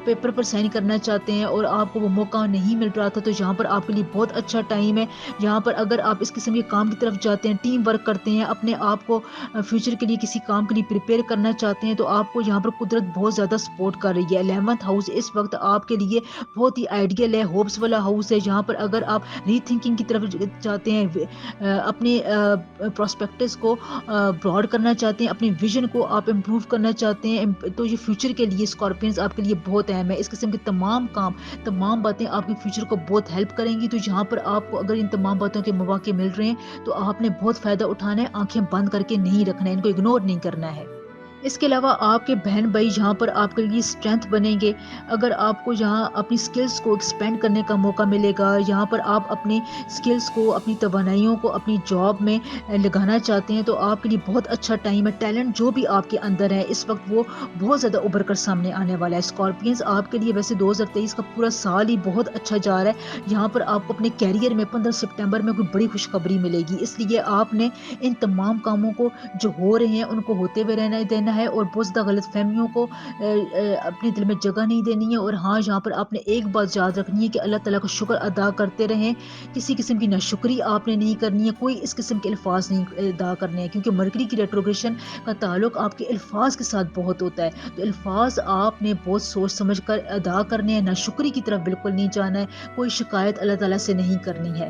پیپر پر سائن کرنا چاہتے ہیں اور آپ کو وہ موقع نہیں مل رہا تھا, تو یہاں پر آپ کے لیے بہت اچھا ٹائم ہے. یہاں پر اگر آپ اس قسم کے کام کی طرف جاتے ہیں, ٹیم ورک کرتے ہیں, اپنے آپ کو فیوچر کے لیے کسی کام کے لیے پریپیئر کرنا چاہتے ہیں, تو آپ کو یہاں پر قدرت بہت زیادہ سپورٹ کر رہی ہے. 11th ہاؤس اس وقت آپ کے لیے بہت ہی آئیڈیل ہے, ہوپس والا ہاؤس ہے, جہاں پر اگر آپ ری تھنکنگ کی طرف چاہتے ہیں, اپنے پراسپیکٹس کو براڈ کرنا چاہتے ہیں, اپنے ویژن کو آپ امپروو کرنا چاہتے ہیں, تو یہ فیوچر کے لیے اسکارپینز آپ کے لیے بہت اہم ہے. اس قسم کے تمام باتیں آپ کے فیوچر کو بہت ہیلپ کریں گی. تو یہاں پر آپ کو اگر ان تمام باتوں کے مواقع مل رہے ہیں, تو آپ نے بہت فائدہ اٹھانا ہے, آنکھیں بند کر کے نہیں رکھنا ہے, ان کو اگنور نہیں کرنا ہے. اس کے علاوہ آپ کے بہن بھائی جہاں پر آپ کے لیے اسٹرینتھ بنیں گے. اگر آپ کو یہاں اپنی سکلز کو ایکسپینڈ کرنے کا موقع ملے گا, یہاں پر آپ اپنی سکلز کو, اپنی توانائیوں کو اپنی جاب میں لگانا چاہتے ہیں, تو آپ کے لیے بہت اچھا ٹائم ہے. ٹیلنٹ جو بھی آپ کے اندر ہے اس وقت, وہ بہت زیادہ ابھر کر سامنے آنے والا ہے. اسکارپینز آپ کے لیے ویسے 2023 کا پورا سال ہی بہت اچھا جا رہا ہے. یہاں پر آپ کو اپنے کیریئر میں 15 سپٹمبر میں کوئی بڑی خوشخبری ملے گی, اس لیے آپ نے ان تمام کاموں کو جو ہو رہے ہیں ان کو ہوتے ہوئے رہنا دینا ہے, اور بہت زیادہ غلط فہمیوں کو اپنے دل میں جگہ نہیں دینی ہے. اور ہاں, یہاں پر آپ نے ایک بات یاد رکھنی ہے کہ اللہ تعالیٰ کا شکر ادا کرتے رہیں. کسی قسم کی ناشکری آپ نے نہیں کرنی ہے, کوئی اس قسم کے الفاظ نہیں ادا کرنے ہیں, کیونکہ مرکری کی ریٹروگریشن کا تعلق آپ کے الفاظ کے ساتھ بہت ہوتا ہے. تو الفاظ آپ نے بہت سوچ سمجھ کر ادا کرنے ہیں, ناشکری کی طرف بالکل نہیں جانا ہے, کوئی شکایت اللہ تعالیٰ سے نہیں کرنی ہے.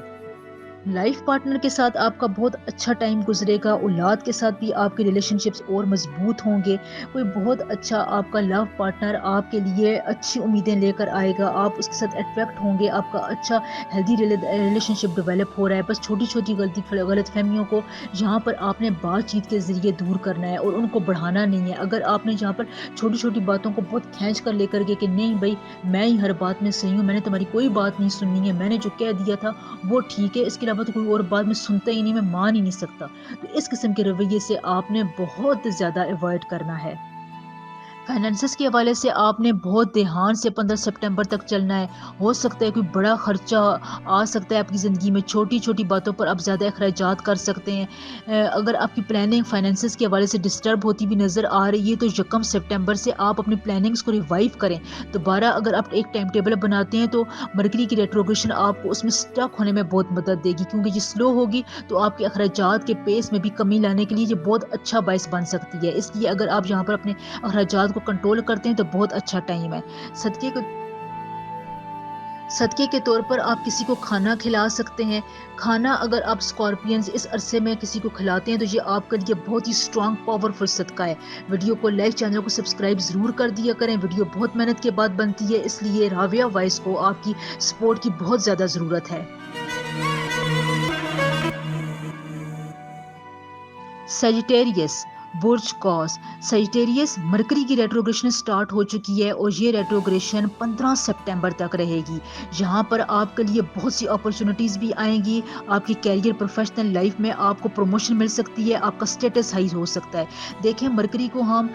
لائف پارٹنر کے ساتھ آپ کا بہت اچھا ٹائم گزرے گا. اولاد کے ساتھ بھی آپ کے ریلیشن شپس اور مضبوط ہوں گے. کوئی بہت اچھا آپ کا لو پارٹنر آپ کے لیے اچھی امیدیں لے کر آئے گا, آپ اس کے ساتھ اٹریکٹ ہوں گے, آپ کا اچھا ہیلدی ریلیشن شپ ڈیولپ ہو رہا ہے. بس چھوٹی چھوٹی غلط فہمیوں کو یہاں پر آپ نے بات چیت کے ذریعے دور کرنا ہے اور ان کو بڑھانا نہیں ہے. اگر آپ نے یہاں پر چھوٹی چھوٹی باتوں کو بہت کھینچ کر لے کر گئے کہ نہیں بھائی میں ہی ہر بات میں صحیح ہوں, میں نے تمہاری کوئی بات نہیں سننی ہے, میں نے جو کہہ دیا تھا وہ ٹھیک ہے, اس کے علاوہ تو کوئی اور بات میں سنتا ہی نہیں, میں مان ہی نہیں سکتا, تو اس قسم کے رویے سے آپ نے بہت زیادہ اوائڈ کرنا ہے. فائنانسز کے حوالے سے آپ نے بہت دھیان سے 15 سپٹمبر تک چلنا ہے. ہو سکتا ہے کوئی بڑا خرچہ آ سکتا ہے آپ کی زندگی میں, چھوٹی چھوٹی باتوں پر آپ زیادہ اخراجات کر سکتے ہیں. اگر آپ کی پلاننگ فائنانسز کے حوالے سے ڈسٹرب ہوتی بھی نظر آ رہی ہے, تو 1 سپٹمبر سے آپ اپنی پلاننگز کو ریوائیو کریں. دوبارہ اگر آپ ایک ٹائم ٹیبل بناتے ہیں, تو مرکری کی ریٹروگریشن آپ کو اس میں اسٹک ہونے میں بہت مدد دے گی, کیونکہ یہ سلو ہوگی تو آپ کے اخراجات کے پیس میں بھی کمی لانے کے لیے یہ بہت اچھا باعث بن سکتی ہے. اس لیے اگر آپ یہاں پر اپنے اخراجات کو کنٹرول کرتے ہیں تو بہت اچھا ٹائم ہے. صدقے کے طور پر آپ کسی کو کھانا کھلا سکتے ہیں. کھانا اگر آپ اسکارپینز اس عرصے میں کسی کو کھلاتے ہیں, تو یہ آپ کے لیے بہت ہی اسٹرانگ پاورفل صدقہ ہے. ویڈیو کو لائک, چینل کو سبسکرائب ضرور کر دیا کریں. ویڈیو بہت محنت کے بعد بنتی ہے, اس لیے راویہ وائس کو آپ کی سپورٹ کی بہت زیادہ ضرورت ہے. سیجیٹیریس برج قوس. سیجیٹیریس مرکری کی ریٹروگریشن سٹارٹ ہو چکی ہے اور یہ ریٹروگریشن 15 سپٹمبر تک رہے گی. یہاں پر آپ کے لیے بہت سی اپرچونٹیز بھی آئیں گی. آپ کی کیریئر پروفیشنل لائف میں آپ کو پروموشن مل سکتی ہے, آپ کا سٹیٹس ہائی ہو سکتا ہے. دیکھیں, مرکری کو ہم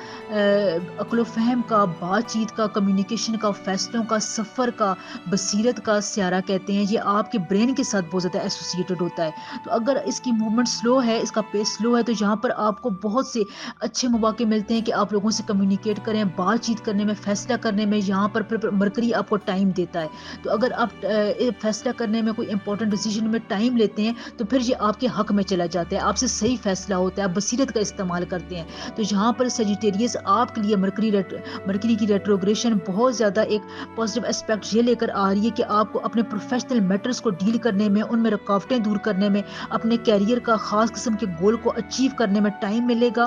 عقل و فہم کا, بات چیت کا, کمیونیکیشن کا, فیصلوں کا, سفر کا, بصیرت کا سیارہ کہتے ہیں. یہ آپ کے برین کے ساتھ بہت زیادہ ایسوسیٹڈ ہوتا ہے. تو اگر اس کی موومنٹ سلو ہے, اس کا پیس سلو ہے, تو یہاں پر آپ کو بہت سے اچھے مواقع ملتے ہیں کہ آپ لوگوں سے کمیونیکیٹ کریں, بات چیت کرنے میں, فیصلہ کرنے میں. یہاں پر مرکری آپ کو ٹائم دیتا ہے. تو اگر آپ فیصلہ کرنے میں, کوئی امپورٹنٹ ڈیسیجن میں ٹائم لیتے ہیں, تو پھر یہ آپ کے حق میں چلا جاتا ہے, آپ سے صحیح فیصلہ ہوتا ہے, آپ بصیرت کا استعمال کرتے ہیں. تو یہاں پر سیجیٹیریس آپ کے لیے مرکری کی ریٹروگریشن بہت زیادہ ایک پازیٹیو اسپیکٹ یہ لے کر آ رہی ہے کہ آپ کو اپنے پروفیشنل میٹرز کو ڈیل کرنے میں, ان میں رکاوٹیں دور کرنے میں, اپنے کیریئر کا خاص قسم کے گول کو اچیو کرنے میں ٹائم ملے گا.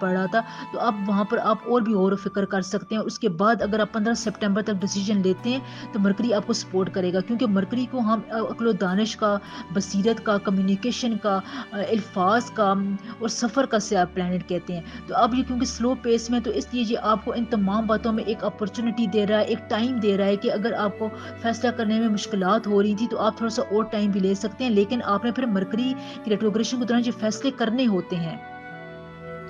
پڑ رہا تھا، تو اب وہاں پر آپ اور بھی غور و فکر کر سکتے ہیں. اس کے بعد اگر آپ 15 سپٹمبر تک ڈیسیجن لیتے ہیں تو مرکری آپ کو سپورٹ کرے گا، کیونکہ مرکری کو ہم عقل و دانش کا، بصیرت کا، کمیونیکیشن کا، الفاظ کا اور سفر کا سیاہ پلانٹ کہتے ہیں. تو اب یہ کیونکہ سلو پیس میں، تو اس لیے یہ آپ کو ان تمام باتوں میں ایک اپرچونٹی دے رہا ہے، ایک ٹائم دے رہا ہے کہ اگر آپ کو فیصلہ کرنے میں مشکلات ہو رہی تھی تو آپ تھوڑا سا اور ٹائم بھی لے سکتے ہیں، لیکن آپ نے پھر مرکری کی ریٹروگریشن کے دوران جو فیصلے کرنے ہوتے ہیں،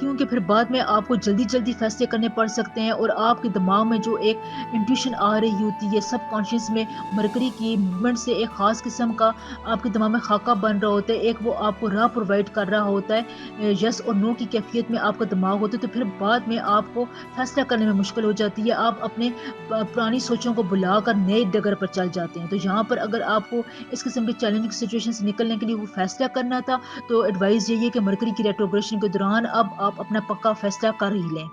کیونکہ پھر بعد میں آپ کو جلدی جلدی فیصلے کرنے پڑ سکتے ہیں، اور آپ کے دماغ میں جو ایک انٹیوشن آ رہی ہوتی ہے سب کانشیس میں، مرکری کی موومنٹ سے ایک خاص قسم کا آپ کے دماغ میں خاکہ بن رہا ہوتا ہے، ایک وہ آپ کو راہ پرووائڈ کر رہا ہوتا ہے، یس اور نو کی کیفیت میں آپ کا دماغ ہوتا ہے. تو پھر بعد میں آپ کو فیصلہ کرنے میں مشکل ہو جاتی ہے، آپ اپنے پرانی سوچوں کو بلا کر نئے ڈگر پر چل جاتے ہیں. تو یہاں پر اگر آپ کو اس قسم کے چیلنجنگ سچویشن سے نکلنے کے لیے وہ فیصلہ کرنا تھا، تو ایڈوائز یہی ہے کہ مرکری کی ریٹروگریشن کے دوران اب آپ اپنا پکا فیصلہ کر ہی لیں.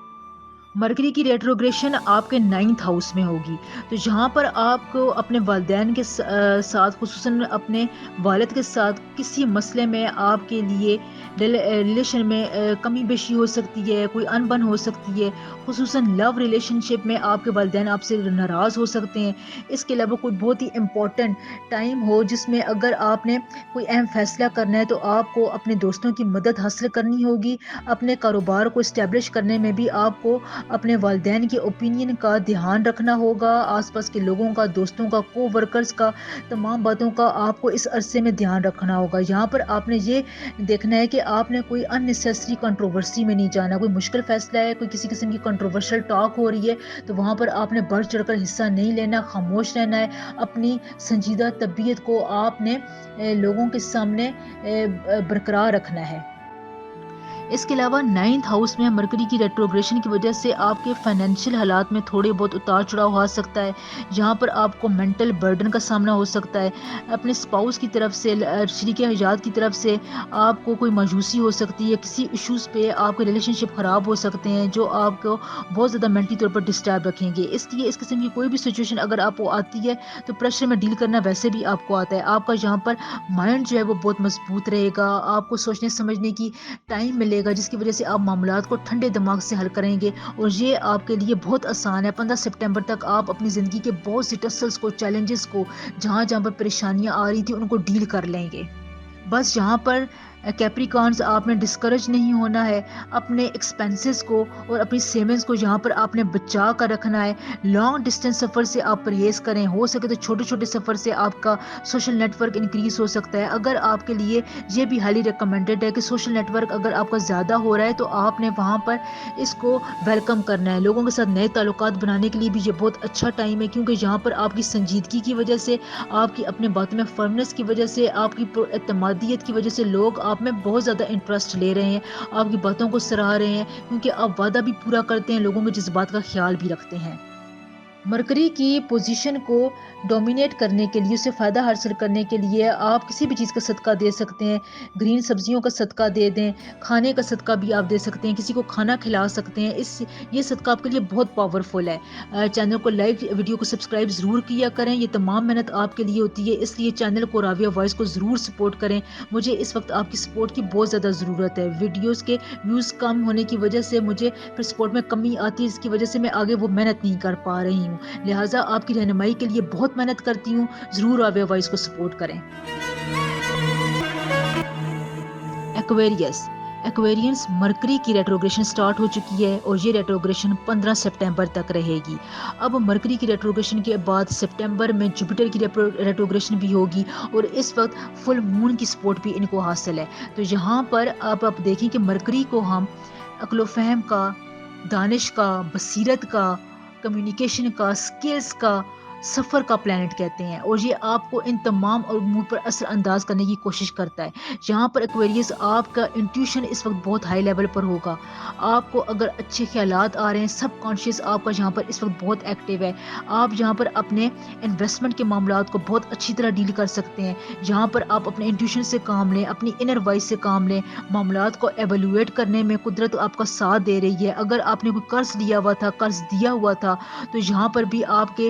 مرکری کی ریٹروگریشن آپ کے 9th ہاؤس میں ہوگی، تو جہاں پر آپ کو اپنے والدین کے ساتھ، خصوصاً اپنے والد کے ساتھ کسی مسئلے میں آپ کے لیے ریلیشن میں کمی بیشی ہو سکتی ہے، کوئی انبن ہو سکتی ہے، خصوصاً لو ریلیشن شپ میں آپ کے والدین آپ سے ناراض ہو سکتے ہیں. اس کے علاوہ کوئی بہت ہی امپورٹنٹ ٹائم ہو جس میں اگر آپ نے کوئی اہم فیصلہ کرنا ہے تو آپ کو اپنے دوستوں کی مدد حاصل کرنی ہوگی. اپنے کاروبار کو اسٹیبلش کرنے میں بھی آپ کو اپنے والدین کے اوپینین کا دھیان رکھنا ہوگا، آس پاس کے لوگوں کا، دوستوں کا، کو ورکرز کا، تمام باتوں کا آپ کو اس عرصے میں دھیان رکھنا ہوگا. یہاں پر آپ نے یہ دیکھنا ہے کہ آپ نے کوئی ان نیسیسری کنٹروورسی میں نہیں جانا. کوئی مشکل فیصلہ ہے، کوئی کسی قسم کی کنٹروورشل ٹاک ہو رہی ہے تو وہاں پر آپ نے بڑھ چڑھ کر حصہ نہیں لینا، خاموش رہنا ہے. اپنی سنجیدہ طبیعت کو آپ نے لوگوں کے سامنے برقرار رکھنا ہے. اس کے علاوہ 9th ہاؤس میں مرکری کی ریٹروگریشن کی وجہ سے آپ کے فائنینشیل حالات میں تھوڑے بہت اتار چڑھاؤ آ سکتا ہے، جہاں پر آپ کو مینٹل برڈن کا سامنا ہو سکتا ہے. اپنے اسپاؤس کی طرف سے، شریک حیات کی طرف سے آپ کو کوئی مایوسی ہو سکتی ہے، کسی ایشوز پہ آپ کے ریلیشن شپ خراب ہو سکتے ہیں جو آپ کو بہت زیادہ مینٹلی طور پر ڈسٹرب رکھیں گے. اس لیے اس قسم کی کوئی بھی سچویشن اگر آپ کو آتی ہے تو پریشر میں ڈیل کرنا ویسے بھی آپ کو آتا ہے. آپ کا یہاں پر مائنڈ جو ہے وہ بہت مضبوط رہے گا، آپ کو سوچنے سمجھنے کی ٹائم ملے گا، جس کی وجہ سے آپ معاملات کو ٹھنڈے دماغ سے حل کریں گے، اور یہ آپ کے لیے بہت آسان ہے. 15 سپٹمبر تک آپ اپنی زندگی کے بہت سی ٹسلز کو، چیلنجز کو، جہاں جہاں پر پریشانیاں آ رہی تھیں ان کو ڈیل کر لیں گے. بس یہاں پر کیپریکانز آپ نے ڈسکریج نہیں ہونا ہے، اپنے ایکسپینسز کو اور اپنی سیونگز کو یہاں پر آپ نے بچا کر رکھنا ہے. لانگ ڈسٹینس سفر سے آپ پرہیز کریں، ہو سکے تو چھوٹے چھوٹے سفر سے آپ کا سوشل نیٹ ورک انکریز ہو سکتا ہے. اگر آپ کے لیے یہ بھی ہائیلی ریکمینڈڈ ہے کہ سوشل نیٹ ورک اگر آپ کا زیادہ ہو رہا ہے تو آپ نے وہاں پر اس کو ویلکم کرنا ہے. لوگوں کے ساتھ نئے تعلقات بنانے کے لیے بھی یہ بہت اچھا ٹائم ہے، کیونکہ یہاں پر آپ کی سنجیدگی کی وجہ سے، آپ کی اپنے باتوں میں فرمنس کی وجہ سے، آپ کی اعتمادیت کی وجہ سے لوگ آپ میں بہت زیادہ انٹرسٹ لے رہے ہیں، آپ کی باتوں کو سراہ رہے ہیں، کیونکہ آپ وعدہ بھی پورا کرتے ہیں، لوگوں کے جذبات کا خیال بھی رکھتے ہیں. مرکری کی پوزیشن کو ڈومینیٹ کرنے کے لیے، اسے فائدہ حاصل کرنے کے لیے آپ کسی بھی چیز کا صدقہ دے سکتے ہیں. گرین سبزیوں کا صدقہ دے دیں، کھانے کا صدقہ بھی آپ دے سکتے ہیں، کسی کو کھانا کھلا سکتے ہیں. یہ صدقہ آپ کے لیے بہت پاورفل ہے. چینل کو لائک، ویڈیو کو سبسکرائب ضرور کیا کریں، یہ تمام محنت آپ کے لیے ہوتی ہے، اس لیے چینل کو راویہ وائس کو ضرور سپورٹ کریں. مجھے اس وقت آپ کی سپورٹ کی بہت زیادہ ضرورت ہے. ویڈیوز کے ویوز کم ہونے کی وجہ سے مجھے پھر سپورٹ میں کمی آتی ہے، اس کی وجہ سے میں آگے وہ محنت نہیں کر پا رہی ہوں. لہٰذا آپ کی رہنمائی کے لیے بہت محنت کرتی ہوں، ضرور راویہ وائس کو سپورٹ کریں. ایکویرینس مرکری کی ریٹروگریشن سٹارٹ ہو چکی ہے اور یہ ریٹروگریشن 15 سپٹمبر تک رہے گی. اب مرکری کی ریٹروگریشن کے بعد سپٹمبر میں جوپیٹر کی ریٹروگریشن بھی ہوگی، اور اس وقت فل مون کی سپورٹ بھی ان کو حاصل ہے. تو یہاں پر آپ دیکھیں کہ مرکری کو ہم عقل و فہم کا، دانش کا، بصیرت کا، کمیونیکیشن کا، سکلز کا، سفر کا پلانٹ کہتے ہیں، اور یہ آپ کو ان تمام امور پر اثر انداز کرنے کی کوشش کرتا ہے. یہاں پر ایکویریس آپ کا انٹیوشن اس وقت بہت ہائی لیول پر ہوگا. آپ کو اگر اچھے خیالات آ رہے ہیں، سب کانشیس آپ کا یہاں پر اس وقت بہت ایکٹیو ہے. آپ یہاں پر اپنے انویسٹمنٹ کے معاملات کو بہت اچھی طرح ڈیل کر سکتے ہیں. یہاں پر آپ اپنے انٹیوشن سے کام لیں، اپنی انر وائس سے کام لیں. معاملات کو ایویلویٹ کرنے میں قدرت آپ کا ساتھ دے رہی ہے. اگر آپ نے کوئی قرض لیا ہوا تھا، قرض دیا ہوا تھا، تو یہاں پر بھی آپ کے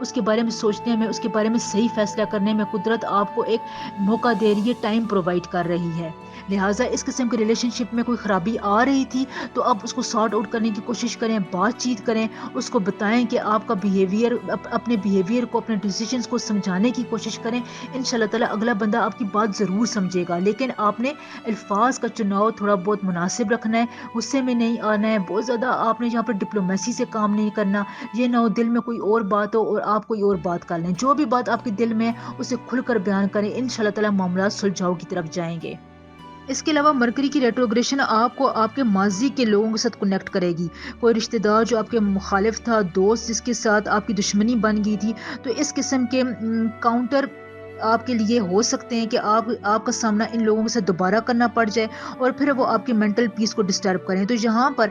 اس کے بارے میں سوچنے میں، اس کے بارے میں صحیح فیصلہ کرنے میں۔ قدرت آپ کو ایک موقع دے رہی ہے، ٹائم پرووائڈ کر رہی ہے۔ لہٰذا اس قسم کے ریلیشن شپ میں کوئی خرابی آ رہی تھی تو آپ اس کو سارٹ آؤٹ کرنے کی کوشش کریں، بات چیت کریں، اس کو بتائیں کہ آپ کا بیہیویئر، اپنے بیہیویئر کو، اپنے ڈیسیجنز کو سمجھانے کی کوشش کریں۔ ان شاء اللہ تعالیٰ اگلا بندہ آپ کی بات ضرور سمجھے گا، لیکن آپ نے الفاظ کا چناؤ تھوڑا بہت مناسب رکھنا ہے، غصے میں نہیں آنا ہے، بہت زیادہ آپ نے یہاں پر ڈپلومیسی سے کام نہیں کرنا۔ یہ نہ ہو دل میں کوئی اور بات ہو اور آپ کوئی اور بات کر لیں۔ جو بھی بات آپ کے دل میں ہے اسے کھل کر بیان کریں، ان شاء اللہ تعالیٰ معاملات سلجھاؤ کی طرف جائیں گے۔ اس کے علاوہ مرکری کی ریٹروگریشن آپ کو آپ کے ماضی کے لوگوں کے ساتھ کنیکٹ کرے گی۔ کوئی رشتہ دار جو آپ کے مخالف تھا، دوست جس کے ساتھ آپ کی دشمنی بن گئی تھی، تو اس قسم کے کاؤنٹر آپ کے لیے ہو سکتے ہیں کہ آپ کا سامنا ان لوگوں سے دوبارہ کرنا پڑ جائے اور پھر وہ آپ کی مینٹل پیس کو ڈسٹرب کریں۔ تو یہاں پر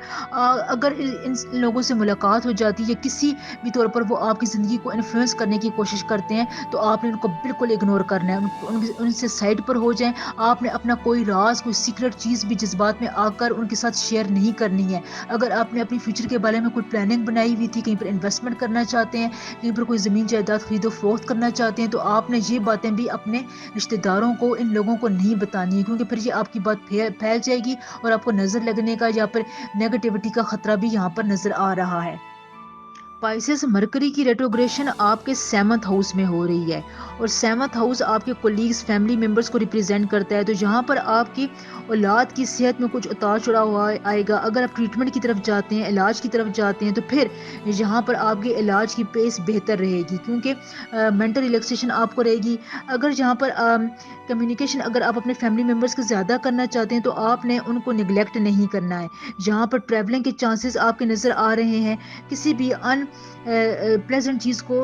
اگر ان لوگوں سے ملاقات ہو جاتی ہے یا کسی بھی طور پر وہ آپ کی زندگی کو انفلوئنس کرنے کی کوشش کرتے ہیں، تو آپ نے ان کو بالکل اگنور کرنا ہے، ان سے سائڈ پر ہو جائیں۔ آپ نے اپنا کوئی راز، کوئی سیکرٹ چیز بھی جذبات میں آ کر ان کے ساتھ شیئر نہیں کرنی ہے۔ اگر آپ نے اپنی فیوچر کے بارے میں کوئی پلاننگ بنائی ہوئی تھی، کہیں پر انویسٹمنٹ کرنا چاہتے ہیں، کہیں پر کوئی زمین جائیداد خرید و فروخت کرنا چاہتے ہیں، تو آپ نے یہ باتیں بھی اپنے رشتہ داروں کو، ان لوگوں کو نہیں بتانی ہے، کیونکہ پھر یہ آپ کی بات پھیل جائے گی اور آپ کو نظر لگنے کا یا پھر نیگیٹیوٹی کا خطرہ بھی یہاں پر نظر آ رہا ہے۔ پائسز، مرکری کی ریٹروگریشن آپ کے 7th ہاؤس میں ہو رہی ہے اور 7th ہاؤس آپ کے کولیگز، فیملی ممبرس کو ریپرزینٹ کرتا ہے۔ تو یہاں پر آپ کی اولاد کی صحت میں کچھ اتار چڑھاؤ آئے گا۔ اگر آپ ٹریٹمنٹ کی طرف جاتے ہیں، علاج کی طرف جاتے ہیں، تو پھر یہاں پر آپ کے علاج کی پیس بہتر رہے گی، کیونکہ مینٹل ریلیکسیشن آپ کو رہے گی۔ اگر یہاں پر کمیونیکیشن اگر آپ اپنے فیملی ممبرس کے زیادہ کرنا چاہتے ہیں تو آپ نے ان کو نگلیکٹ نہیں کرنا ہے۔ جہاں پر ٹریولنگ کے چانسز آپ کے نظر آ رہے ہیں، کسی بھی پلیزنٹ چیز کو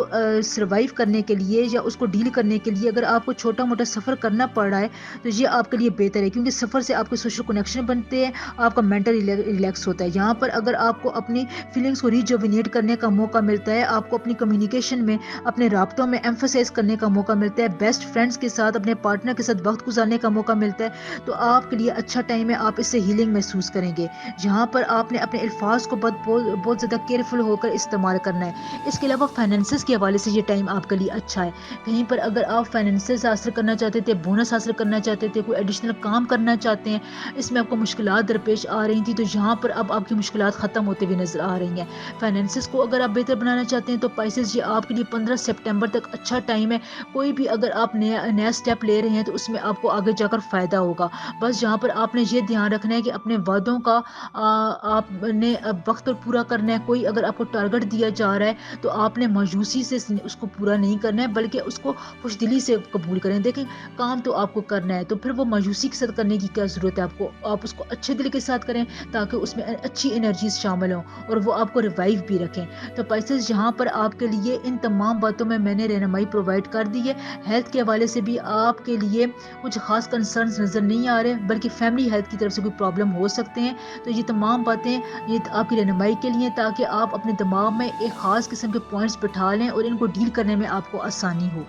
سروائیو کرنے کے لیے یا اس کو ڈیل کرنے کے لیے اگر آپ کو چھوٹا موٹا سفر کرنا پڑ رہا ہے تو یہ آپ کے لیے بہتر ہے، کیونکہ سفر سے آپ کے سوشل کنیکشن بنتے ہیں، آپ کا مینٹل ریلیکس ہوتا ہے۔ یہاں پر اگر آپ کو اپنی فیلنگس کو ریجوینیٹ کرنے کا موقع ملتا ہے، آپ کو اپنی کمیونیکیشن میں، اپنے رابطوں میں ایمفسائز کرنے کا موقع ملتا ہے، بیسٹ فرینڈس کے ساتھ، اپنے پارٹنر کے ساتھ وقت گزارنے کا موقع ملتا ہے، تو آپ کے لیے اچھا ٹائم ہے، آپ اس سے ہیلنگ محسوس کریں گے۔ یہاں پر آپ نے اپنے الفاظ کو بہت زیادہ کیئرفل ہو کر استعمال کرنا ہے۔ اس کے علاوہ فائنینسز کے حوالے سے یہ ٹائم آپ کے لیے اچھا ہے۔ کہیں پر اگر آپ فائنینسز حاصل کرنا چاہتے تھے، بونس حاصل کرنا چاہتے تھے، کوئی ایڈیشنل کام کرنا چاہتے ہیں، اس میں آپ کو مشکلات درپیش آ رہی تھیں، تو یہاں پر اب آپ کی مشکلات ختم ہوتے ہوئے نظر آ رہی ہیں۔ فائنینسز کو اگر آپ بہتر بنانا چاہتے ہیں تو پائسز، یہ آپ کے لیے 15 سپٹمبر تک اچھا ٹائم ہے۔ کوئی بھی اگر آپ نیا اسٹیپ لے رہے ہیں تو اس میں آپ کو آگے جا کر فائدہ ہوگا۔ بس یہاں پر آپ نے یہ دھیان رکھنا ہے کہ اپنے وعدوں کا آپ نے وقت پر پورا کرنا ہے۔ کوئی اگر آپ کو ٹارگٹ دیا جا رہا ہے تو آپ نے مایوسی سے اس کو پورا نہیں کرنا ہے، بلکہ اس کو خوش دلی سے قبول کریں۔ دیکھیں، کام تو آپ کو کرنا ہے، تو پھر وہ مایوسی کے ساتھ کرنے کی کیا ضرورت ہے؟ آپ اس کو اچھے دل کے ساتھ کریں تاکہ اس میں اچھی انرجیز شامل ہوں اور وہ آپ کو ریوائیو بھی رکھیں۔ تو پائسز، یہاں پر آپ کے لیے ان تمام باتوں میں نے رہنمائی پرووائڈ کر دی ہے۔ ہیلتھ کے حوالے سے بھی آپ کے لیے کچھ خاص کنسرنز نظر نہیں آ رہے، بلکہ فیملی ہیلتھ کی طرف سے کوئی پرابلم ہو سکتے ہیں۔ تو یہ تمام باتیں یہ آپ کی رہنمائی کے لیے، تاکہ آپ اپنے دماغ میں ایک خاص قسم کے پوائنٹس بٹھا لیں اور ان کو ڈیل کرنے میں آپ کو آسانی ہو۔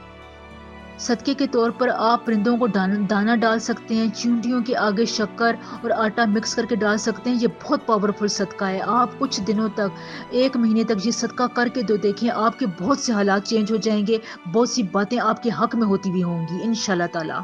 صدقے کے طور پر آپ پرندوں کو دانہ ڈال سکتے ہیں، چونٹیوں کے آگے شکر اور آٹا مکس کر کے ڈال سکتے ہیں۔ یہ بہت پاورفل صدقہ ہے۔ آپ کچھ دنوں تک، 1 مہینے تک یہ صدقہ کر کے دیکھیں، آپ کے بہت سے حالات چینج ہو جائیں گے، بہت سی باتیں آپ کے حق میں ہوتی بھی ہوں گی انشاءاللہ تعالی۔